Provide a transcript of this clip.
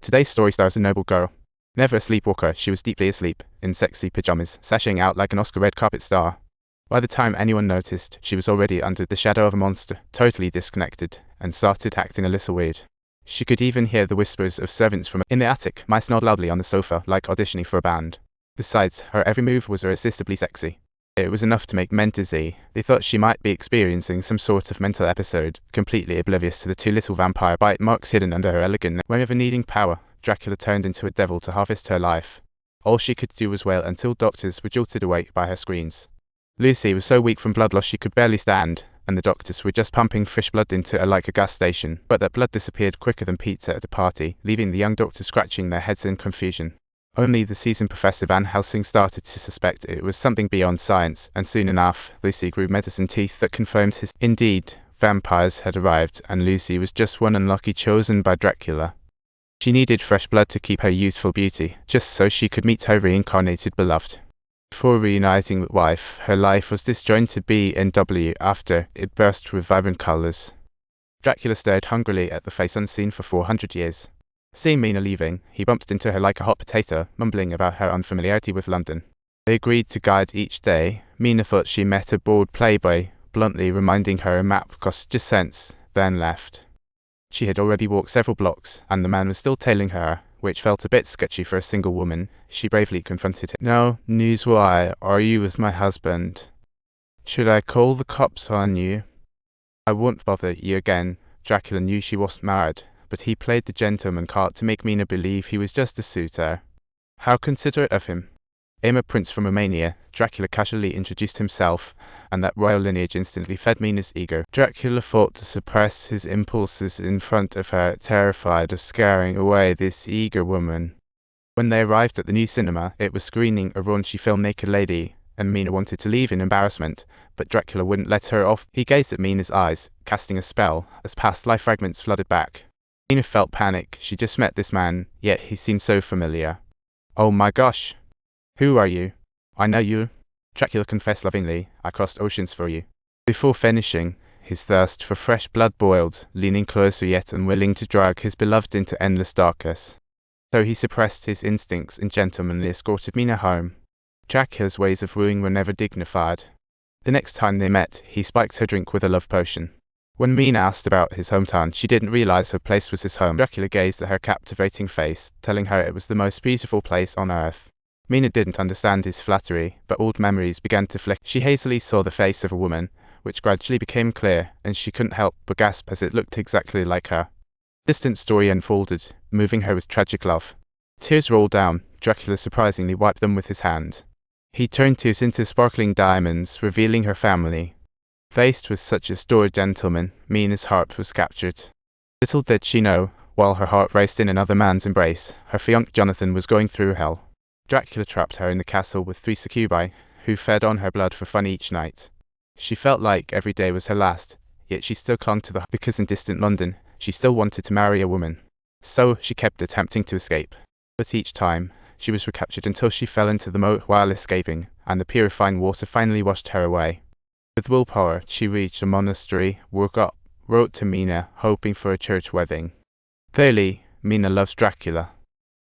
Today's story stars a noble girl. Never a sleepwalker, she was deeply asleep, in sexy pajamas, sashaying out like an Oscar red carpet star. By the time anyone noticed, she was already under the shadow of a monster, totally disconnected, and started acting a little weird. She could even hear the whispers of servants from in the attic, mice nod loudly on the sofa, like auditioning for a band. Besides, her every move was irresistibly sexy. It was enough to make men dizzy. They thought she might be experiencing some sort of mental episode, completely oblivious to the two little vampire bite marks hidden under her elegant neck. Whenever needing power, Dracula turned into a devil to harvest her life. All she could do was wail until doctors were jolted awake by her screams. Lucy was so weak from blood loss she could barely stand, and the doctors were just pumping fresh blood into her like a gas station. But that blood disappeared quicker than pizza at a party, leaving the young doctors scratching their heads in confusion. Only the seasoned Professor Van Helsing started to suspect it was something beyond science, and soon enough, Lucy grew medicine teeth that confirmed his. Indeed, vampires had arrived, and Lucy was just one unlucky chosen by Dracula. She needed fresh blood to keep her youthful beauty, just so she could meet her reincarnated beloved. Before reuniting with wife, her life was disjointed B&W after it burst with vibrant colours. Dracula stared hungrily at the face unseen for 400 years. Seeing Mina leaving, he bumped into her like a hot potato, mumbling about her unfamiliarity with London. They agreed to guide each day. Mina thought she met a bored playboy, bluntly reminding her a map cost just cents, then left. She had already walked several blocks, and the man was still tailing her, which felt a bit sketchy for a single woman. She bravely confronted him. "No news why, are you with my husband? Should I call the cops on you?" "I won't bother you again." Dracula knew she wasn't married, but he played the gentleman card to make Mina believe he was just a suitor. How considerate of him. "I'm a prince from Romania," Dracula casually introduced himself, and that royal lineage instantly fed Mina's ego. Dracula fought to suppress his impulses in front of her, terrified of scaring away this eager woman. When they arrived at the new cinema, it was screening a raunchy film Naked Lady, and Mina wanted to leave in embarrassment, but Dracula wouldn't let her off. He gazed at Mina's eyes, casting a spell, as past life fragments flooded back. Mina felt panic. She just met this man, yet he seemed so familiar. "Oh my gosh. Who are you?" "I know you," Dracula confessed lovingly. "I crossed oceans for you." Before finishing, his thirst for fresh blood boiled, leaning closer yet unwilling to drag his beloved into endless darkness. So he suppressed his instincts and gentlemanly escorted Mina home. Dracula's ways of wooing were never dignified. The next time they met, he spiked her drink with a love potion. When Mina asked about his hometown, she didn't realize her place was his home. Dracula gazed at her captivating face, telling her it was the most beautiful place on earth. Mina didn't understand his flattery, but old memories began to flicker. She hazily saw the face of a woman, which gradually became clear, and she couldn't help but gasp as it looked exactly like her. A distant story unfolded, moving her with tragic love. Tears rolled down. Dracula surprisingly wiped them with his hand. He turned tears into sparkling diamonds, revealing her family. Faced with such a adored gentleman, Mina's heart was captured. Little did she know, while her heart raced in another man's embrace, her fiancé Jonathan was going through hell. Dracula trapped her in the castle with 3 succubi, who fed on her blood for fun each night. She felt like every day was her last, yet she still clung to the because in distant London, she still wanted to marry a woman. So she kept attempting to escape. But each time, she was recaptured until she fell into the moat while escaping, and the purifying water finally washed her away. With willpower, she reached a monastery, woke up, wrote to Mina, hoping for a church wedding. Clearly, Mina loves Dracula.